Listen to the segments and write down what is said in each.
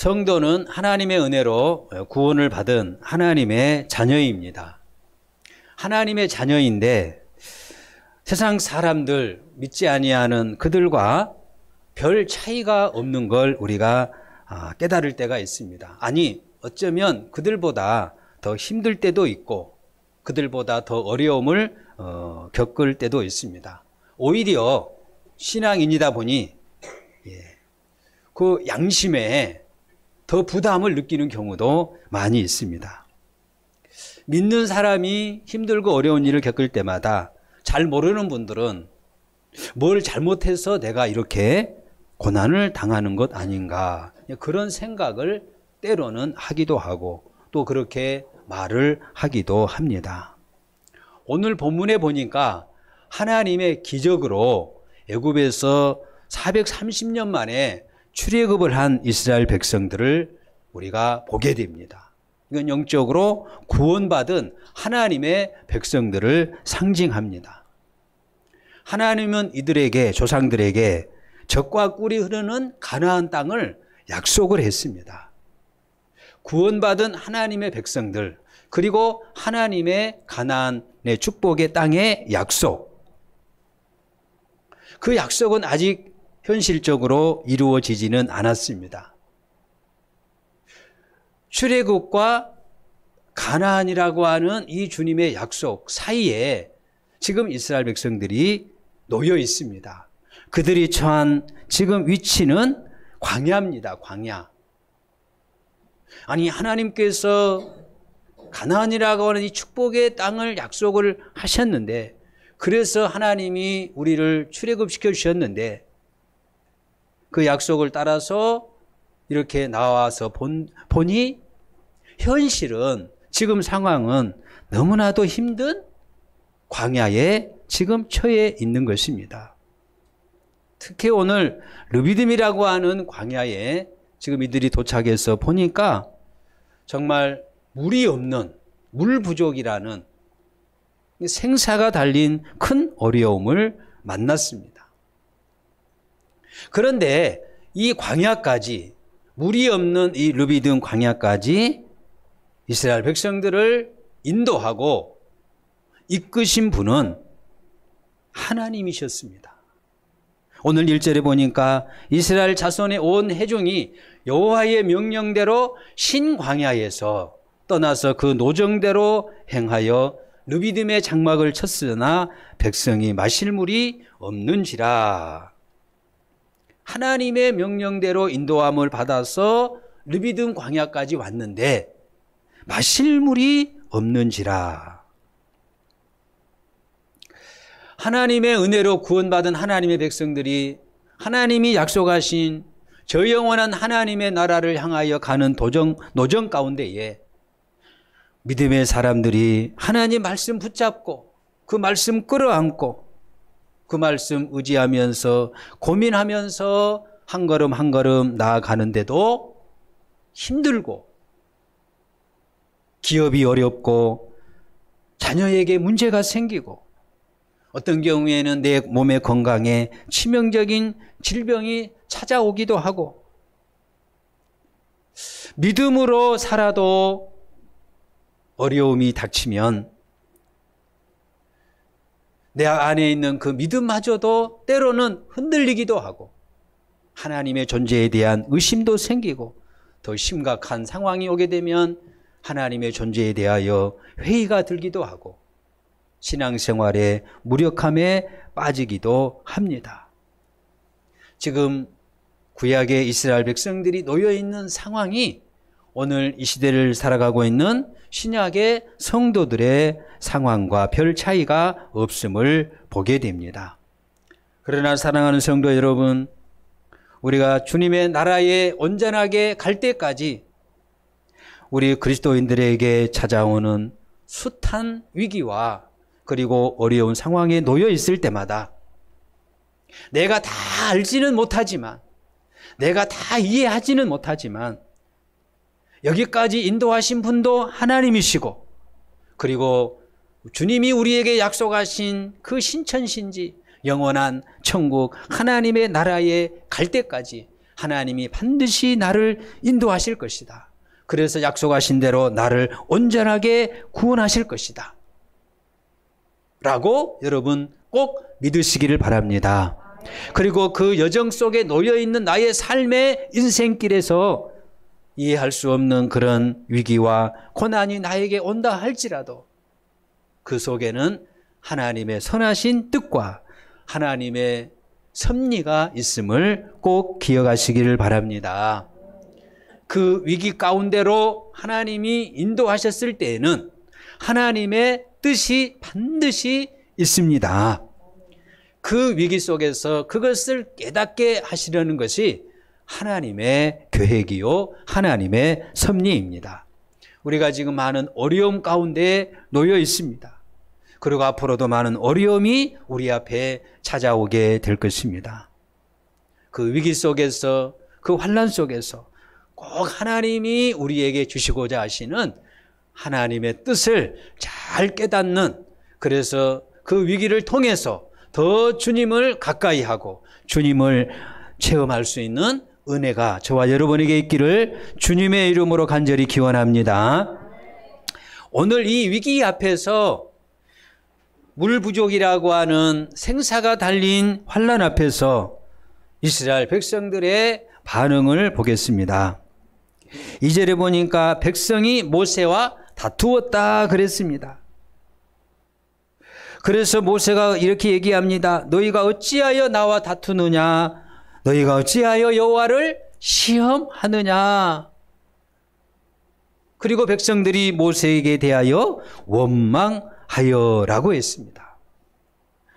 성도는 하나님의 은혜로 구원을 받은 하나님의 자녀입니다. 하나님의 자녀인데 세상 사람들, 믿지 아니하는 그들과 별 차이가 없는 걸 우리가 깨달을 때가 있습니다. 아니, 어쩌면 그들보다 더 힘들 때도 있고 그들보다 더 어려움을 겪을 때도 있습니다. 오히려 신앙인이다 보니 그 양심에 더 부담을 느끼는 경우도 많이 있습니다. 믿는 사람이 힘들고 어려운 일을 겪을 때마다 잘 모르는 분들은 뭘 잘못해서 내가 이렇게 고난을 당하는 것 아닌가, 그런 생각을 때로는 하기도 하고 또 그렇게 말을 하기도 합니다. 오늘 본문에 보니까 하나님의 기적으로 애굽에서 430년 만에 출애굽을 한 이스라엘 백성들을 우리가 보게 됩니다. 이건 영적으로 구원받은 하나님의 백성들을 상징합니다. 하나님은 이들에게, 조상들에게 젖과 꿀이 흐르는 가나안 땅을 약속을 했습니다. 구원받은 하나님의 백성들, 그리고 하나님의 가나안의 축복의 땅의 약속, 그 약속은 아직 현실적으로 이루어지지는 않았습니다. 출애굽과 가나안이라고 하는 이 주님의 약속 사이에 지금 이스라엘 백성들이 놓여 있습니다. 그들이 처한 지금 위치는 광야입니다. 광야. 아니, 하나님께서 가나안이라고 하는 이 축복의 땅을 약속을 하셨는데, 그래서 하나님이 우리를 출애굽시켜 주셨는데, 그 약속을 따라서 이렇게 나와서 보니 현실은, 지금 상황은 너무나도 힘든 광야에 지금 처해 있는 것입니다. 특히 오늘 르비딤이라고 하는 광야에 지금 이들이 도착해서 보니까 정말 물이 없는, 물 부족이라는 생사가 달린 큰 어려움을 만났습니다. 그런데 이 광야까지, 물이 없는 이 르비딤 광야까지 이스라엘 백성들을 인도하고 이끄신 분은 하나님이셨습니다. 오늘 1절에 보니까 이스라엘 자손의 온 회중이 여호와의 명령대로 신광야에서 떠나서 그 노정대로 행하여 르비딤의 장막을 쳤으나 백성이 마실 물이 없는지라. 하나님의 명령대로 인도함을 받아서 르비딤 광야까지 왔는데 마실 물이 없는지라. 하나님의 은혜로 구원받은 하나님의 백성들이 하나님이 약속하신 저 영원한 하나님의 나라를 향하여 가는 노정 가운데에 믿음의 사람들이 하나님 말씀 붙잡고 그 말씀 끌어안고 그 말씀 의지하면서 고민하면서 한 걸음 한 걸음 나아가는데도 힘들고 기업이 어렵고 자녀에게 문제가 생기고 어떤 경우에는 내 몸의 건강에 치명적인 질병이 찾아오기도 하고 믿음으로 살아도 어려움이 닥치면 내 안에 있는 그 믿음마저도 때로는 흔들리기도 하고 하나님의 존재에 대한 의심도 생기고 더 심각한 상황이 오게 되면 하나님의 존재에 대하여 회의가 들기도 하고 신앙생활의 무력함에 빠지기도 합니다. 지금 구약의 이스라엘 백성들이 놓여있는 상황이 오늘 이 시대를 살아가고 있는 신약의 성도들의 상황과 별 차이가 없음을 보게 됩니다. 그러나 사랑하는 성도 여러분, 우리가 주님의 나라에 온전하게 갈 때까지 우리 그리스도인들에게 찾아오는 숱한 위기와 그리고 어려운 상황에 놓여 있을 때마다 내가 다 알지는 못하지만, 내가 다 이해하지는 못하지만 여기까지 인도하신 분도 하나님이시고, 그리고 주님이 우리에게 약속하신 그 신천신지 영원한 천국 하나님의 나라에 갈 때까지 하나님이 반드시 나를 인도하실 것이다. 그래서 약속하신 대로 나를 온전하게 구원하실 것이다. 라고 여러분 꼭 믿으시기를 바랍니다. 그리고 그 여정 속에 놓여있는 나의 삶의 인생길에서 이해할 수 없는 그런 위기와 고난이 나에게 온다 할지라도 그 속에는 하나님의 선하신 뜻과 하나님의 섭리가 있음을 꼭 기억하시기를 바랍니다. 그 위기 가운데로 하나님이 인도하셨을 때에는 하나님의 뜻이 반드시 있습니다. 그 위기 속에서 그것을 깨닫게 하시려는 것이 하나님의 계획이요 하나님의 섭리입니다. 우리가 지금 많은 어려움 가운데 놓여 있습니다. 그리고 앞으로도 많은 어려움이 우리 앞에 찾아오게 될 것입니다. 그 위기 속에서 그 환난 속에서 꼭 하나님이 우리에게 주시고자 하시는 하나님의 뜻을 잘 깨닫는, 그래서 그 위기를 통해서 더 주님을 가까이 하고 주님을 체험할 수 있는 은혜가 저와 여러분에게 있기를 주님의 이름으로 간절히 기원합니다. 오늘 이 위기 앞에서 물 부족이라고 하는 생사가 달린 환난 앞에서 이스라엘 백성들의 반응을 보겠습니다. 2절에 보니까 백성이 모세와 다투었다 그랬습니다. 그래서 모세가 이렇게 얘기합니다. 너희가 어찌하여 나와 다투느냐? 너희가 어찌하여 여호와를 시험하느냐? 그리고 백성들이 모세에게 대하여 원망하여라고 했습니다.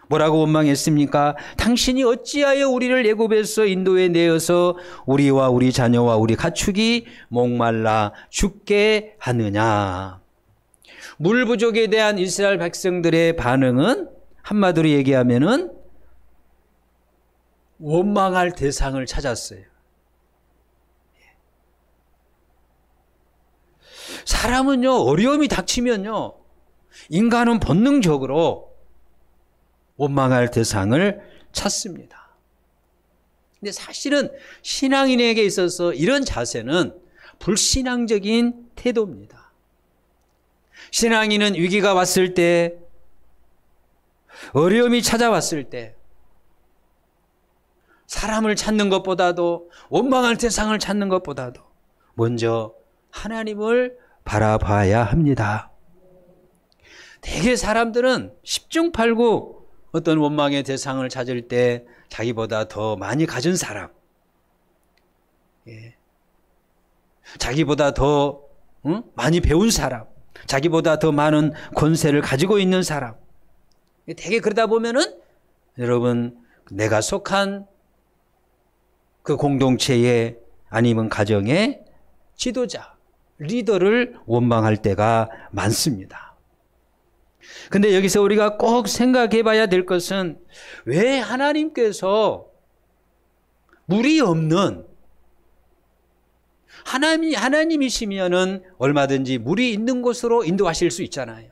뭐라고 원망했습니까? 당신이 어찌하여 우리를 애굽에서 인도에 내어서 우리와 우리 자녀와 우리 가축이 목말라 죽게 하느냐? 물 부족에 대한 이스라엘 백성들의 반응은 한마디로 얘기하면은 원망할 대상을 찾았어요. 사람은요, 어려움이 닥치면요, 인간은 본능적으로 원망할 대상을 찾습니다. 근데 사실은 신앙인에게 있어서 이런 자세는 불신앙적인 태도입니다. 신앙인은 위기가 왔을 때, 어려움이 찾아왔을 때 사람을 찾는 것보다도, 원망할 대상을 찾는 것보다도 먼저 하나님을 바라봐야 합니다. 대개 사람들은 10중 8구 어떤 원망의 대상을 찾을 때 자기보다 더 많이 가진 사람, 자기보다 더 많이 배운 사람, 자기보다 더 많은 권세를 가지고 있는 사람, 대개 그러다 보면은 여러분, 내가 속한 그 공동체의 아니면 가정의 지도자, 리더를 원망할 때가 많습니다. 근데 여기서 우리가 꼭 생각해 봐야 될 것은, 왜 하나님께서 물이 없는, 하나님이시면은 얼마든지 물이 있는 곳으로 인도하실 수 있잖아요.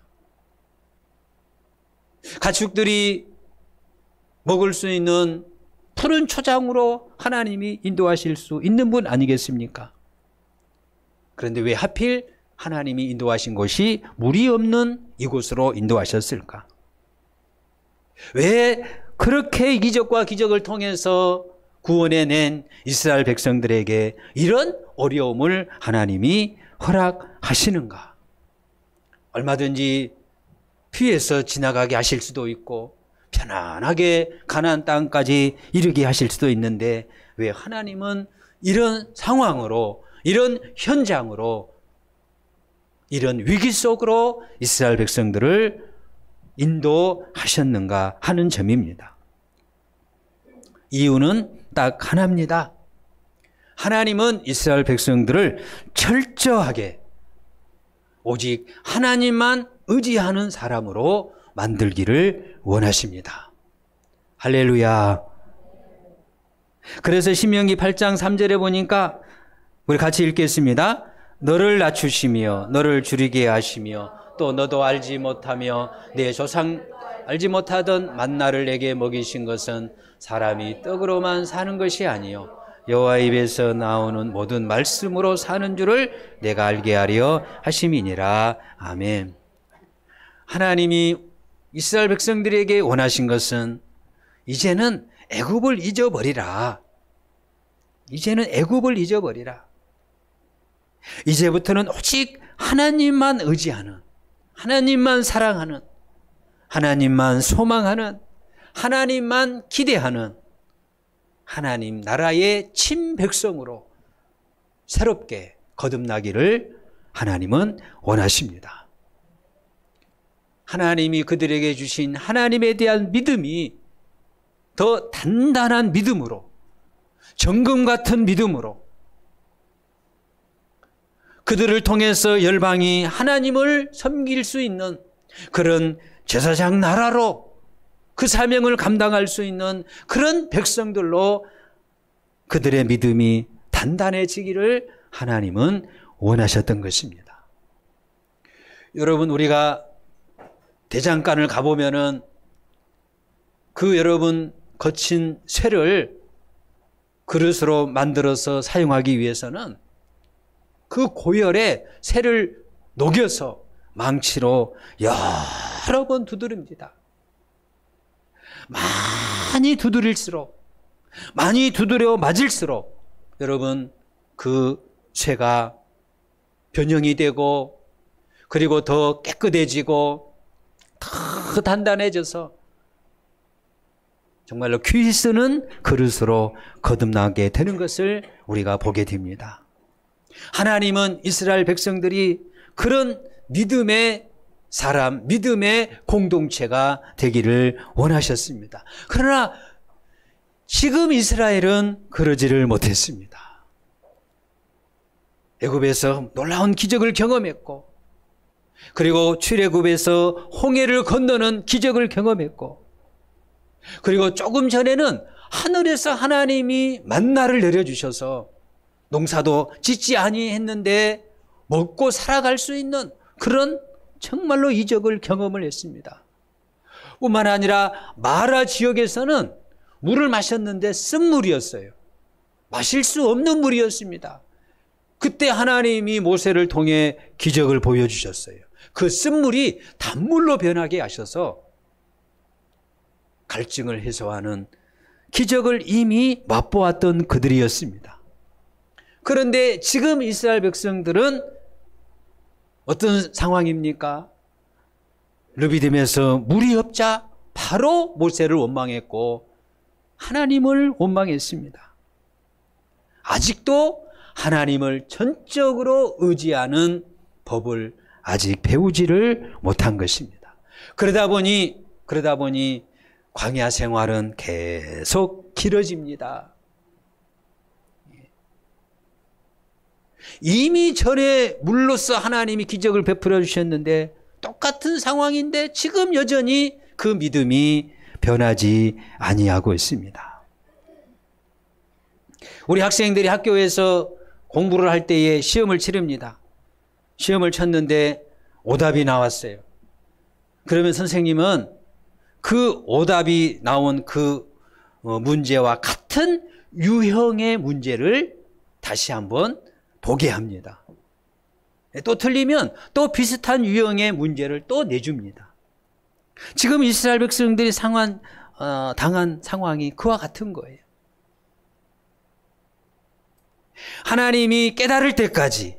가축들이 먹을 수 있는 푸른 초장으로 하나님이 인도하실 수 있는 분 아니겠습니까? 그런데 왜 하필 하나님이 인도하신 곳이 물이 없는 이곳으로 인도하셨을까? 왜 그렇게 이적과 기적을 통해서 구원해낸 이스라엘 백성들에게 이런 어려움을 하나님이 허락하시는가? 얼마든지 피해서 지나가게 하실 수도 있고 편안하게 가나안 땅까지 이르게 하실 수도 있는데, 왜 하나님은 이런 상황으로, 이런 현장으로, 이런 위기 속으로 이스라엘 백성들을 인도하셨는가 하는 점입니다. 이유는 딱 하나입니다. 하나님은 이스라엘 백성들을 철저하게 오직 하나님만 의지하는 사람으로 만들기를 원하십니다. 할렐루야. 그래서 신명기 8장 3절에 보니까 우리 같이 읽겠습니다. 너를 낮추시며 너를 줄이게 하시며 또 너도 알지 못하며 내 조상 알지 못하던 만나를 내게 먹이신 것은 사람이 떡으로만 사는 것이 아니요 여호와 입에서 나오는 모든 말씀으로 사는 줄을 내가 알게 하려 하심이니라. 아멘. 하나님이 이스라엘 백성들에게 원하신 것은 이제는 애굽을 잊어버리라. 이제는 애굽을 잊어버리라. 이제부터는 오직 하나님만 의지하는, 하나님만 사랑하는, 하나님만 소망하는, 하나님만 기대하는 하나님 나라의 친백성으로 새롭게 거듭나기를 하나님은 원하십니다. 하나님이 그들에게 주신 하나님에 대한 믿음이 더 단단한 믿음으로, 정금 같은 믿음으로 그들을 통해서 열방이 하나님을 섬길 수 있는 그런 제사장 나라로 그 사명을 감당할 수 있는 그런 백성들로 그들의 믿음이 단단해지기를 하나님은 원하셨던 것입니다. 여러분, 우리가 대장간을 가보면은 그 여러분 거친 쇠를 그릇으로 만들어서 사용하기 위해서는 그 고열에 쇠를 녹여서 망치로 여러 번 두드립니다. 많이 두드릴수록, 많이 두드려 맞을수록 여러분 그 쇠가 변형이 되고 그리고 더 깨끗해지고 더 단단해져서 정말로 귀 쓰는 그릇으로 거듭나게 되는 것을 우리가 보게 됩니다. 하나님은 이스라엘 백성들이 그런 믿음의 사람, 믿음의 공동체가 되기를 원하셨습니다. 그러나 지금 이스라엘은 그러지를 못했습니다. 애굽에서 놀라운 기적을 경험했고, 그리고 출애굽에서 홍해를 건너는 기적을 경험했고, 그리고 조금 전에는 하늘에서 하나님이 만나를 내려주셔서 농사도 짓지 아니했는데 먹고 살아갈 수 있는 그런 정말로 이적을 경험을 했습니다. 뿐만 아니라 마라 지역에서는 물을 마셨는데 쓴물이었어요. 마실 수 없는 물이었습니다. 그때 하나님이 모세를 통해 기적을 보여주셨어요. 그 쓴물이 단물로 변하게 하셔서 갈증을 해소하는 기적을 이미 맛보았던 그들이었습니다. 그런데 지금 이스라엘 백성들은 어떤 상황입니까? 르비딤에서 물이 없자 바로 모세를 원망했고 하나님을 원망했습니다. 아직도 하나님을 전적으로 의지하는 법을 아직 배우지를 못한 것입니다. 그러다 보니 광야 생활은 계속 길어집니다. 이미 전에 물로써 하나님이 기적을 베풀어 주셨는데 똑같은 상황인데 지금 여전히 그 믿음이 변하지 아니하고 있습니다. 우리 학생들이 학교에서 공부를 할 때에 시험을 치릅니다. 시험을 쳤는데 오답이 나왔어요. 그러면 선생님은 그 오답이 나온 그 문제와 같은 유형의 문제를 다시 한번 보게 합니다. 또 틀리면 또 비슷한 유형의 문제를 또 내줍니다. 지금 이스라엘 백성들이 당한 상황이 그와 같은 거예요. 하나님이 깨달을 때까지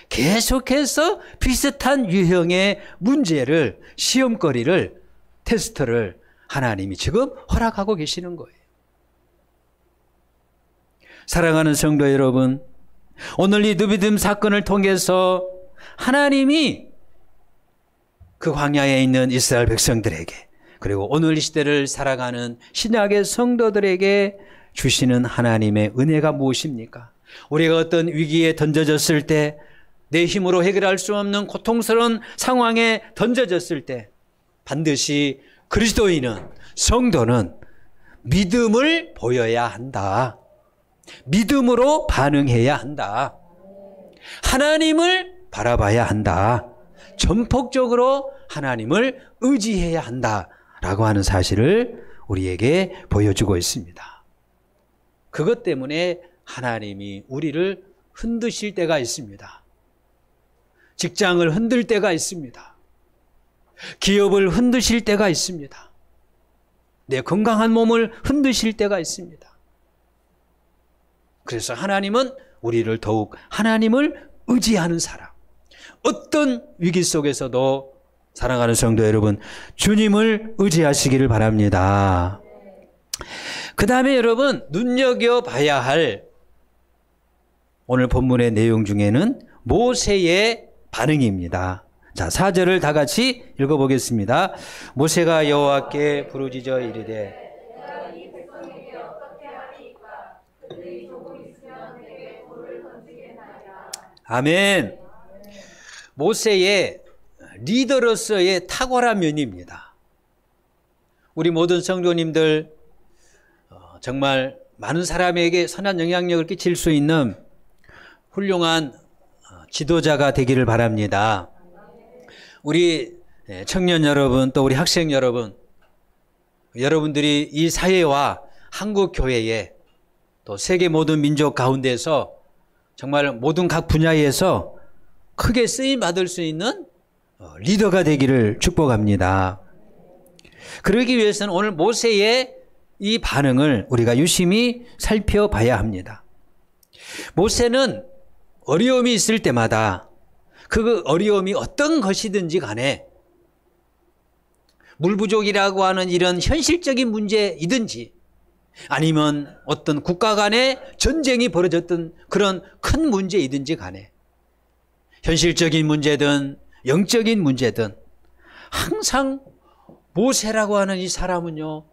계속해서 비슷한 유형의 문제를, 시험거리를, 테스트를 하나님이 지금 허락하고 계시는 거예요. 사랑하는 성도 여러분, 오늘 이 르비딤 사건을 통해서 하나님이 그 광야에 있는 이스라엘 백성들에게, 그리고 오늘 이 시대를 살아가는 신약의 성도들에게 주시는 하나님의 은혜가 무엇입니까? 우리가 어떤 위기에 던져졌을 때, 내 힘으로 해결할 수 없는 고통스러운 상황에 던져졌을 때 반드시 그리스도인은, 성도는 믿음을 보여야 한다. 믿음으로 반응해야 한다. 하나님을 바라봐야 한다. 전폭적으로 하나님을 의지해야 한다라고 하는 사실을 우리에게 보여주고 있습니다. 그것 때문에 하나님이 우리를 흔드실 때가 있습니다. 직장을 흔들 때가 있습니다. 기업을 흔드실 때가 있습니다. 내 건강한 몸을 흔드실 때가 있습니다. 그래서 하나님은 우리를 더욱 하나님을 의지하는 사람, 어떤 위기 속에서도 사랑하는 성도 여러분, 주님을 의지하시기를 바랍니다. 그 다음에 여러분, 눈여겨봐야 할 오늘 본문의 내용 중에는 모세의 반응입니다. 자, 4절을 다 같이 읽어보겠습니다. 모세가 여호와께 부르짖어 이르되 아멘. 모세의 리더로서의 탁월한 면입니다. 우리 모든 성도님들 정말 많은 사람에게 선한 영향력을 끼칠 수 있는 훌륭한 지도자가 되기를 바랍니다. 우리 청년 여러분, 또 우리 학생 여러분, 여러분들이 이 사회와 한국 교회에 또 세계 모든 민족 가운데서 정말 모든 각 분야에서 크게 쓰임 받을 수 있는 리더가 되기를 축복합니다. 그러기 위해서는 오늘 모세의 이 반응을 우리가 유심히 살펴봐야 합니다. 모세는 어려움이 있을 때마다 그 어려움이 어떤 것이든지 간에 물 부족이라고 하는 이런 현실적인 문제이든지 아니면 어떤 국가 간의 전쟁이 벌어졌던 그런 큰 문제이든지 간에 현실적인 문제든 영적인 문제든 항상 모세라고 하는 이 사람은요,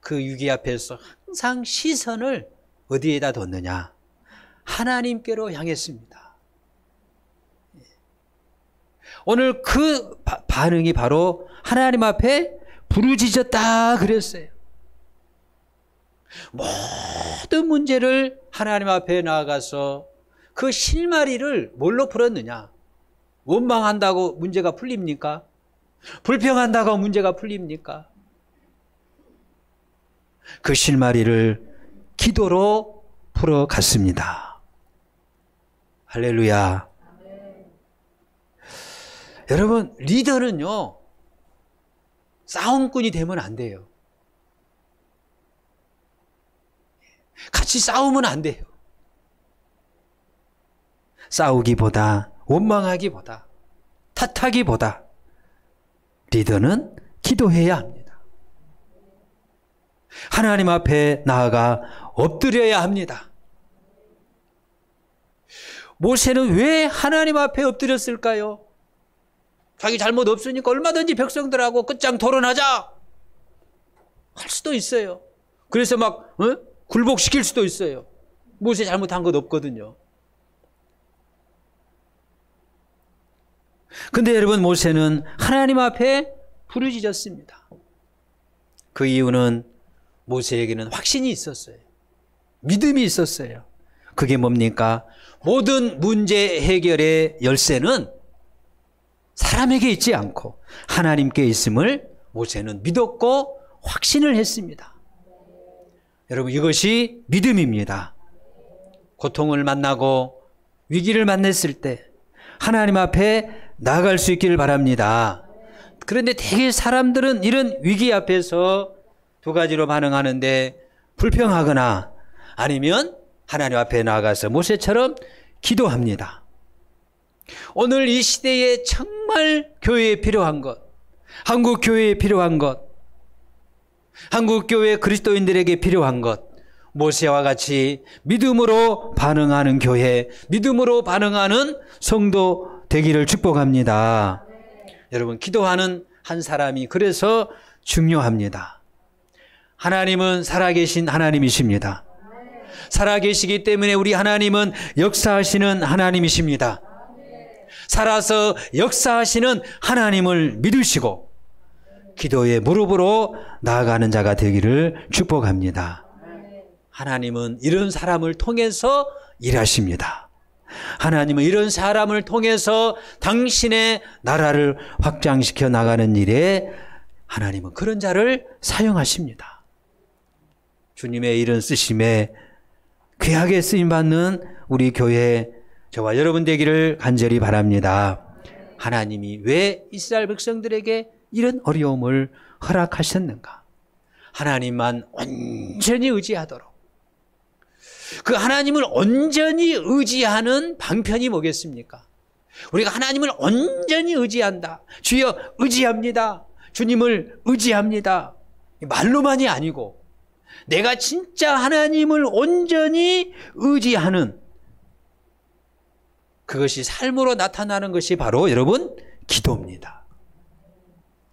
그 위기 앞에서 항상 시선을 어디에다 뒀느냐? 하나님께로 향했습니다. 오늘 그 반응이 바로 하나님 앞에 부르짖었다 그랬어요. 모든 문제를 하나님 앞에 나아가서 그 실마리를 뭘로 풀었느냐? 원망한다고 문제가 풀립니까? 불평한다고 문제가 풀립니까? 그 실마리를 기도로 풀어갔습니다. 할렐루야. 여러분, 리더는요, 싸움꾼이 되면 안 돼요. 같이 싸우면 안 돼요. 싸우기보다, 원망하기보다, 탓하기보다 리더는 기도해야 합니다. 하나님 앞에 나아가 엎드려야 합니다. 모세는 왜 하나님 앞에 엎드렸을까요? 자기 잘못 없으니까 얼마든지 백성들하고 끝장 토론하자 할 수도 있어요. 그래서 막 굴복시킬 수도 있어요. 모세 잘못한 것 없거든요. 근데 여러분, 모세는 하나님 앞에 부르짖었습니다. 그 이유는 모세에게는 확신이 있었어요. 믿음이 있었어요. 그게 뭡니까? 모든 문제 해결의 열쇠는 사람에게 있지 않고 하나님께 있음을 모세는 믿었고 확신을 했습니다. 여러분, 이것이 믿음입니다. 고통을 만나고 위기를 만났을 때 하나님 앞에 나아갈 수 있기를 바랍니다. 그런데 대개 사람들은 이런 위기 앞에서 두 가지로 반응하는데, 불평하거나 아니면 하나님 앞에 나아가서 모세처럼 기도합니다. 오늘 이 시대에 정말 교회에 필요한 것, 한국 교회에 필요한 것, 한국 교회 그리스도인들에게 필요한 것, 모세와 같이 믿음으로 반응하는 교회, 믿음으로 반응하는 성도 되기를 축복합니다. 여러분, 기도하는 한 사람이 그래서 중요합니다. 하나님은 살아계신 하나님이십니다. 살아계시기 때문에 우리 하나님은 역사하시는 하나님이십니다. 살아서 역사하시는 하나님을 믿으시고 기도의 무릎으로 나아가는 자가 되기를 축복합니다. 하나님은 이런 사람을 통해서 일하십니다. 하나님은 이런 사람을 통해서 당신의 나라를 확장시켜 나가는 일에 하나님은 그런 자를 사용하십니다. 주님의 이런 쓰심에 귀하게 쓰임받는 우리 교회 저와 여러분 되기를 간절히 바랍니다. 하나님이 왜 이스라엘 백성들에게 이런 어려움을 허락하셨는가? 하나님만 온전히 의지하도록. 그 하나님을 온전히 의지하는 방편이 뭐겠습니까? 우리가 하나님을 온전히 의지한다. 주여 의지합니다. 주님을 의지합니다. 말로만이 아니고 내가 진짜 하나님을 온전히 의지하는 그것이 삶으로 나타나는 것이 바로 여러분 기도입니다.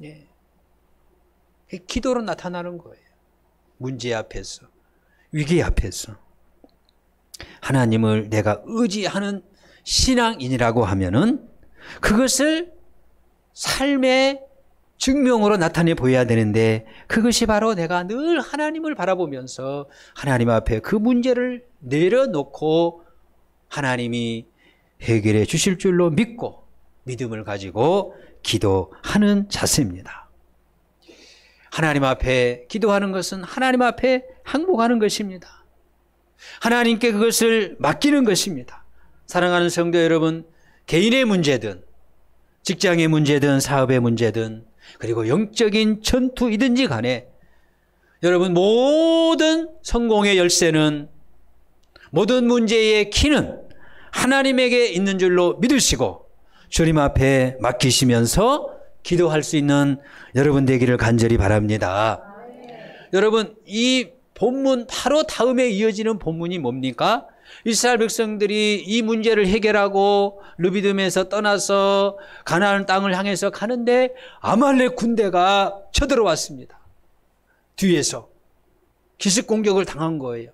예. 기도로 나타나는 거예요. 문제 앞에서, 위기 앞에서. 하나님을 내가 의지하는 신앙인이라고 하면은 그것을 삶의 증명으로 나타내 보여야 되는데 그것이 바로 내가 늘 하나님을 바라보면서 하나님 앞에 그 문제를 내려놓고 하나님이 해결해 주실 줄로 믿고 믿음을 가지고 기도하는 자세입니다. 하나님 앞에 기도하는 것은 하나님 앞에 항복하는 것입니다. 하나님께 그것을 맡기는 것입니다. 사랑하는 성도 여러분, 개인의 문제든 직장의 문제든 사업의 문제든 그리고 영적인 전투이든지 간에 여러분 모든 성공의 열쇠는 모든 문제의 키는 하나님에게 있는 줄로 믿으시고 주님 앞에 맡기시면서 기도할 수 있는 여러분 되기를 간절히 바랍니다. 여러분 이 본문 바로 다음에 이어지는 본문이 뭡니까? 이스라엘 백성들이 이 문제를 해결하고 르비딤에서 떠나서 가나안 땅을 향해서 가는데 아말렉 군대가 쳐들어왔습니다. 뒤에서 기습 공격을 당한 거예요.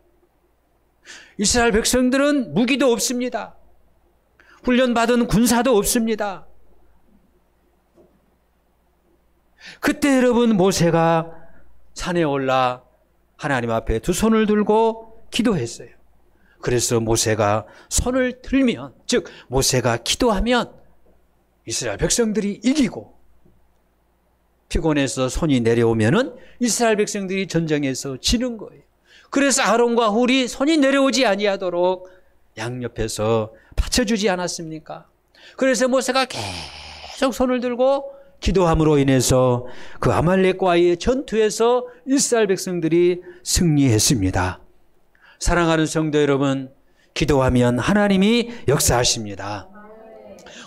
이스라엘 백성들은 무기도 없습니다. 훈련받은 군사도 없습니다. 그때 여러분 모세가 산에 올라 하나님 앞에 두 손을 들고 기도했어요. 그래서 모세가 손을 들면, 즉 모세가 기도하면 이스라엘 백성들이 이기고 피곤해서 손이 내려오면은 이스라엘 백성들이 전쟁에서 지는 거예요. 그래서 아론과 훌이 손이 내려오지 아니하도록 양옆에서 받쳐주지 않았습니까? 그래서 모세가 계속 손을 들고 기도함으로 인해서 그 아말렉과의 전투에서 이스라엘 백성들이 승리했습니다. 사랑하는 성도 여러분, 기도하면 하나님이 역사하십니다.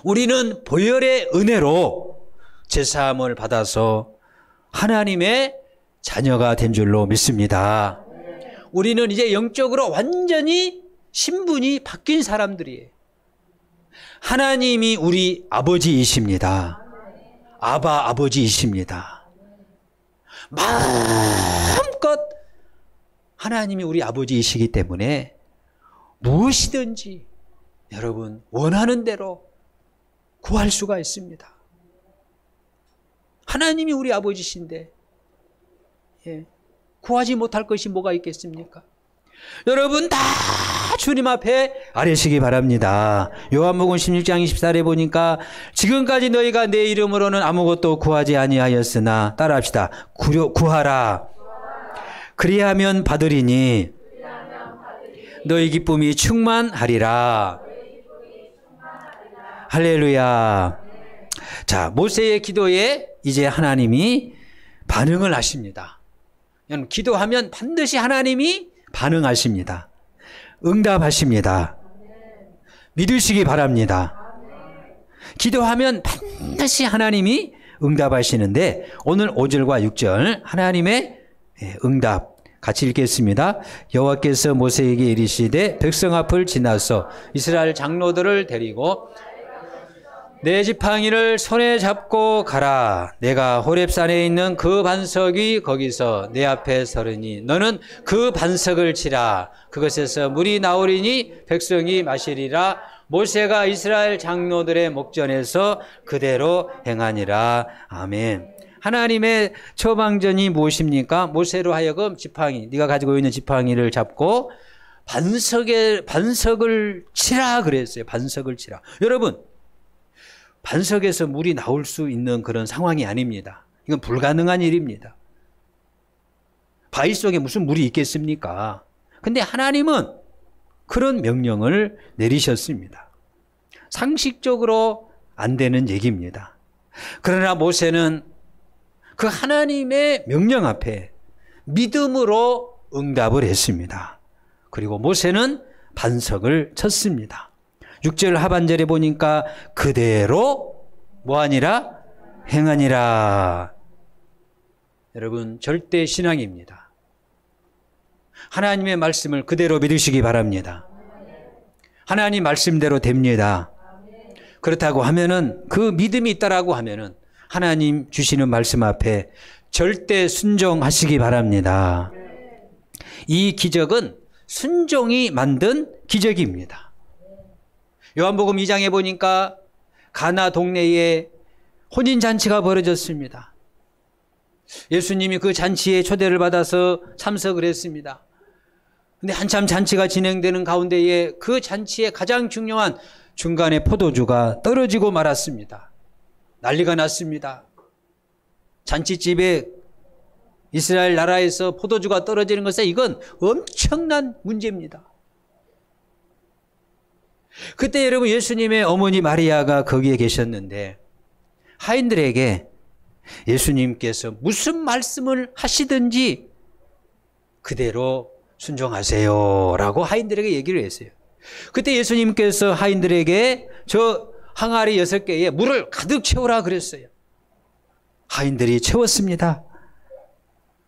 우리는 보혈의 은혜로 제사함을 받아서 하나님의 자녀가 된 줄로 믿습니다. 우리는 이제 영적으로 완전히 신분이 바뀐 사람들이에요. 하나님이 우리 아버지이십니다. 아바 아버지이십니다. 마음껏 하나님이 우리 아버지이시기 때문에 무엇이든지 여러분 원하는 대로 구할 수가 있습니다. 하나님이 우리 아버지신데 구하지 못할 것이 뭐가 있겠습니까? 여러분 다 주님 앞에 아뢰시기 바랍니다. 요한복음 16장 24절에 보니까 지금까지 너희가 내 이름으로는 아무것도 구하지 아니하였으나 따라합시다. 구하라. 그리하면 받으리니 너희 기쁨이 충만하리라. 할렐루야. 자, 모세의 기도에 이제 하나님이 반응을 하십니다. 기도하면 반드시 하나님이 반응하십니다. 응답하십니다. 믿으시기 바랍니다. 기도하면 반드시 하나님이 응답하시는데 오늘 5절과 6절 하나님의 응답 같이 읽겠습니다. 여호와께서 모세에게 이르시되 백성 앞을 지나서 이스라엘 장로들을 데리고 내 지팡이를 손에 잡고 가라. 내가 호렙산에 있는 그 반석이 거기서 내 앞에 서르니 너는 그 반석을 치라. 그것에서 물이 나오리니 백성이 마시리라. 모세가 이스라엘 장로들의 목전에서 그대로 행하니라. 아멘. 하나님의 처방전이 무엇입니까? 모세로 하여금 지팡이, 네가 가지고 있는 지팡이를 잡고 반석을 치라 그랬어요. 반석을 치라. 여러분, 반석에서 물이 나올 수 있는 그런 상황이 아닙니다. 이건 불가능한 일입니다. 바위 속에 무슨 물이 있겠습니까? 근데 하나님은 그런 명령을 내리셨습니다. 상식적으로 안 되는 얘기입니다. 그러나 모세는 그 하나님의 명령 앞에 믿음으로 응답을 했습니다. 그리고 모세는 반석을 쳤습니다. 6절 하반절에 보니까 그대로 뭐하니라? 행하니라. 여러분, 절대 신앙입니다. 하나님의 말씀을 그대로 믿으시기 바랍니다. 하나님 말씀대로 됩니다. 그렇다고 하면은, 그 믿음이 있다라고 하면은 하나님 주시는 말씀 앞에 절대 순종하시기 바랍니다. 이 기적은 순종이 만든 기적입니다. 요한복음 2장에 보니까 가나 동네에 혼인잔치가 벌어졌습니다. 예수님이 그 잔치에 초대를 받아서 참석을 했습니다. 근데 한참 잔치가 진행되는 가운데에 그 잔치의 가장 중요한 중간에 포도주가 떨어지고 말았습니다. 난리가 났습니다. 잔치집에 이스라엘 나라에서 포도주가 떨어지는 것은 이건 엄청난 문제입니다. 그때 여러분, 예수님의 어머니 마리아가 거기에 계셨는데 하인들에게 예수님께서 무슨 말씀을 하시든지 그대로 순종하세요 라고 하인들에게 얘기를 했어요. 그때 예수님께서 하인들에게 저 항아리 6개에 물을 가득 채우라 그랬어요. 하인들이 채웠습니다.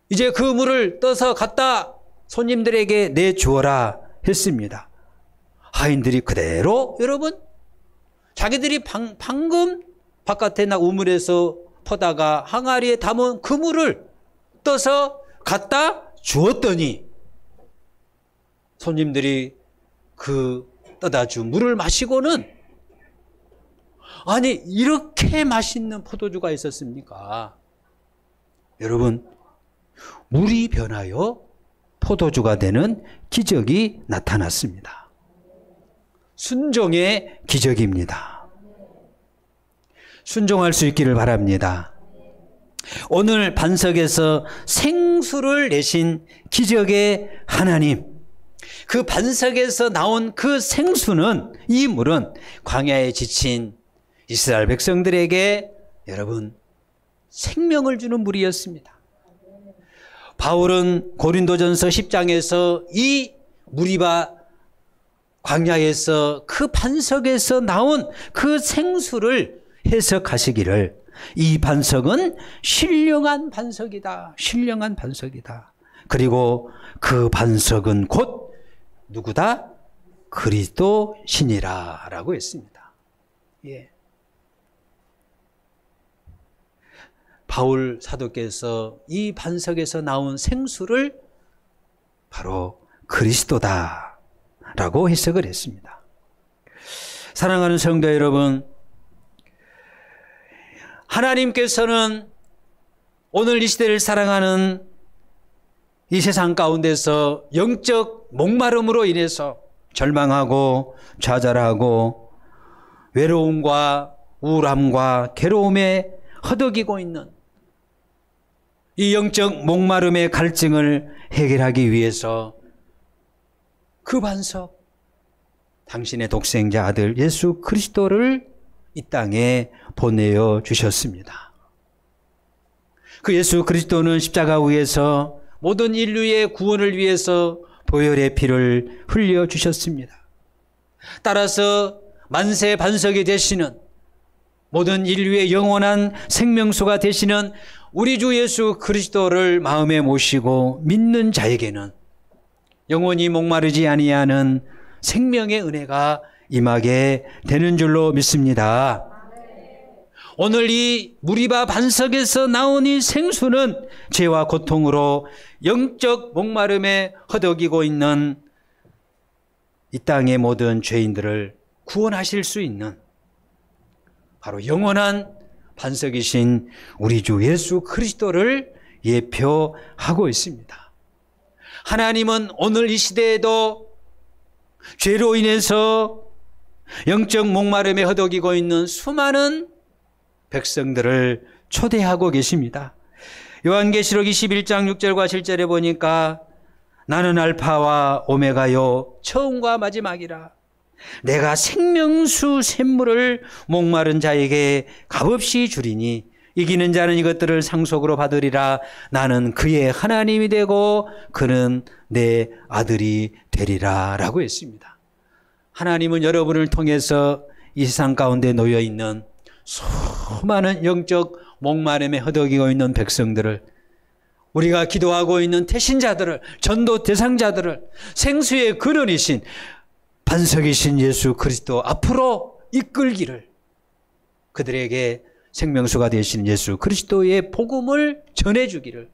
이제 그 물을 떠서 갖다 손님들에게 내주어라 했습니다. 하인들이 그대로 여러분, 자기들이 방금 바깥에 나 우물에서 퍼다가 항아리에 담은 그 물을 떠서 갖다 주었더니 손님들이 그 떠다 준 물을 마시고는, 아니 이렇게 맛있는 포도주가 있었습니까? 여러분, 물이 변하여 포도주가 되는 기적이 나타났습니다. 순종의 기적입니다. 순종할 수 있기를 바랍니다. 오늘 반석에서 생수를 내신 기적의 하나님, 그 반석에서 나온 그 생수는, 이 물은 광야에 지친 이스라엘 백성들에게 여러분 생명을 주는 물이었습니다. 바울은 고린도전서 10장에서 이 무리바 광야에서 그 반석에서 나온 그 생수를 해석하시기를, 이 반석은 신령한 반석이다. 신령한 반석이다. 그리고 그 반석은 곧 누구다? 그리스도 신이라 라고 했습니다. 예. 바울 사도께서 이 반석에서 나온 생수를 바로 그리스도다 라고 해석을 했습니다. 사랑하는 성도 여러분, 하나님께서는 오늘 이 시대를 사랑하는 이 세상 가운데서 영적 목마름으로 인해서 절망하고 좌절하고 외로움과 우울함과 괴로움에 허덕이고 있는 이 영적 목마름의 갈증을 해결하기 위해서 그 반석, 당신의 독생자 아들 예수 그리스도를 이 땅에 보내어 주셨습니다. 그 예수 그리스도는 십자가 위에서 모든 인류의 구원을 위해서 보혈의 피를 흘려 주셨습니다. 따라서 만세 반석이 되시는, 모든 인류의 영원한 생명수가 되시는 우리 주 예수 그리스도를 마음에 모시고 믿는 자에게는 영원히 목마르지 아니하는 생명의 은혜가 임하게 되는 줄로 믿습니다. 오늘 이 무리바 반석에서 나온 이 생수는 죄와 고통으로 영적 목마름에 허덕이고 있는 이 땅의 모든 죄인들을 구원하실 수 있는 바로 영원한 반석이신 우리 주 예수 그리스도를 예표하고 있습니다. 하나님은 오늘 이 시대에도 죄로 인해서 영적 목마름에 허덕이고 있는 수많은 백성들을 초대하고 계십니다. 요한계시록 21장 6절과 7절에 보니까 나는 알파와 오메가요 처음과 마지막이라. 내가 생명수 샘물을 목마른 자에게 값없이 주리니 이기는 자는 이것들을 상속으로 받으리라. 나는 그의 하나님이 되고 그는 내 아들이 되리라 라고 했습니다. 하나님은 여러분을 통해서 이 세상 가운데 놓여 있는 수많은 영적 목마름에 허덕이고 있는 백성들을, 우리가 기도하고 있는 태신자들을, 전도 대상자들을 생수의 근원이신 반석이신 예수 그리스도 앞으로 이끌기를, 그들에게 생명수가 되시는 예수 그리스도의 복음을 전해주기를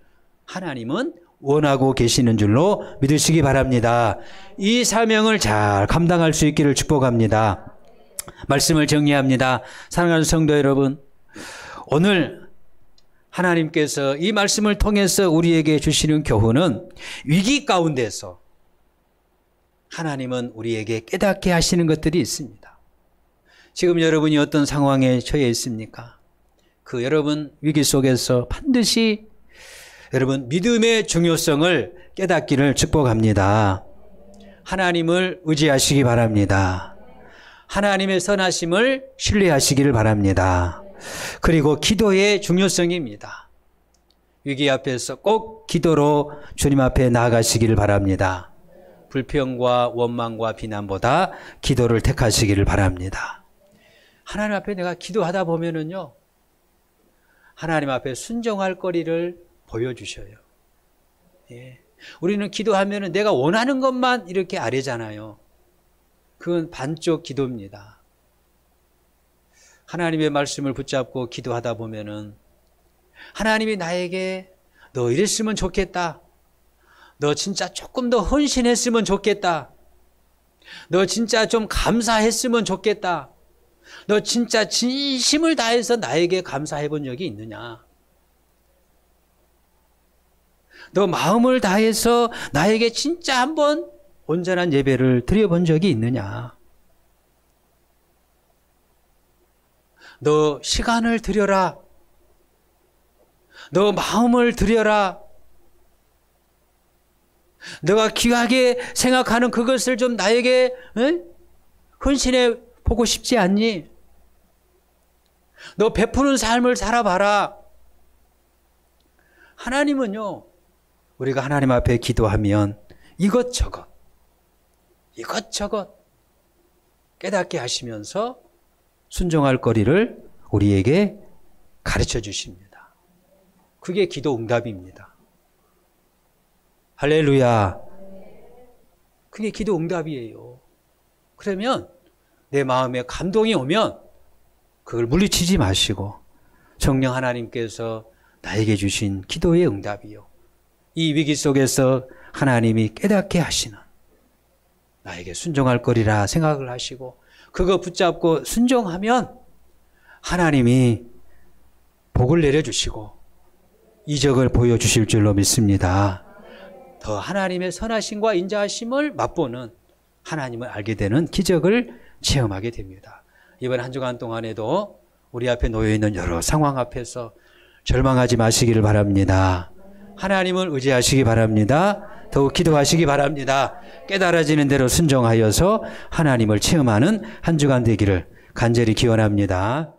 하나님은 원하고 계시는 줄로 믿으시기 바랍니다. 이 사명을 잘 감당할 수 있기를 축복합니다. 말씀을 정리합니다. 사랑하는 성도 여러분, 오늘 하나님께서 이 말씀을 통해서 우리에게 주시는 교훈은 위기 가운데서 하나님은 우리에게 깨닫게 하시는 것들이 있습니다. 지금 여러분이 어떤 상황에 처해 있습니까? 그 여러분 위기 속에서 반드시 여러분 믿음의 중요성을 깨닫기를 축복합니다. 하나님을 의지하시기 바랍니다. 하나님의 선하심을 신뢰하시기를 바랍니다. 그리고 기도의 중요성입니다. 위기 앞에서 꼭 기도로 주님 앞에 나아가시기를 바랍니다. 불평과 원망과 비난보다 기도를 택하시기를 바랍니다. 하나님 앞에 내가 기도하다 보면은요, 하나님 앞에 순종할 거리를 보여주셔요. 예. 우리는 기도하면은 내가 원하는 것만 이렇게 아뢰잖아요. 그건 반쪽 기도입니다. 하나님의 말씀을 붙잡고 기도하다 보면은 하나님이 나에게 너 이랬으면 좋겠다. 너 진짜 조금 더 헌신했으면 좋겠다. 너 진짜 좀 감사했으면 좋겠다. 너 진짜 진심을 다해서 나에게 감사해 본 적이 있느냐? 너 마음을 다해서 나에게 진짜 한번 온전한 예배를 드려본 적이 있느냐? 너 시간을 드려라. 너 마음을 드려라. 너가 귀하게 생각하는 그것을 좀 나에게 헌신해 보고 싶지 않니? 너 베푸는 삶을 살아봐라. 하나님은요, 우리가 하나님 앞에 기도하면 이것저것 깨닫게 하시면서 순종할 거리를 우리에게 가르쳐 주십니다. 그게 기도 응답입니다. 할렐루야. 그게 기도 응답이에요. 그러면 내 마음에 감동이 오면 그걸 물리치지 마시고 성령 하나님께서 나에게 주신 기도의 응답이요, 이 위기 속에서 하나님이 깨닫게 하시는, 나에게 순종할 거리라 생각을 하시고 그거 붙잡고 순종하면 하나님이 복을 내려주시고 이적을 보여주실 줄로 믿습니다. 더 하나님의 선하심과 인자하심을 맛보는, 하나님을 알게 되는 기적을 체험하게 됩니다. 이번 한 주간 동안에도 우리 앞에 놓여있는 여러 상황 앞에서 절망하지 마시기를 바랍니다. 하나님을 의지하시기 바랍니다. 더욱 기도하시기 바랍니다. 깨달아지는 대로 순종하여서 하나님을 체험하는 한 주간 되기를 간절히 기원합니다.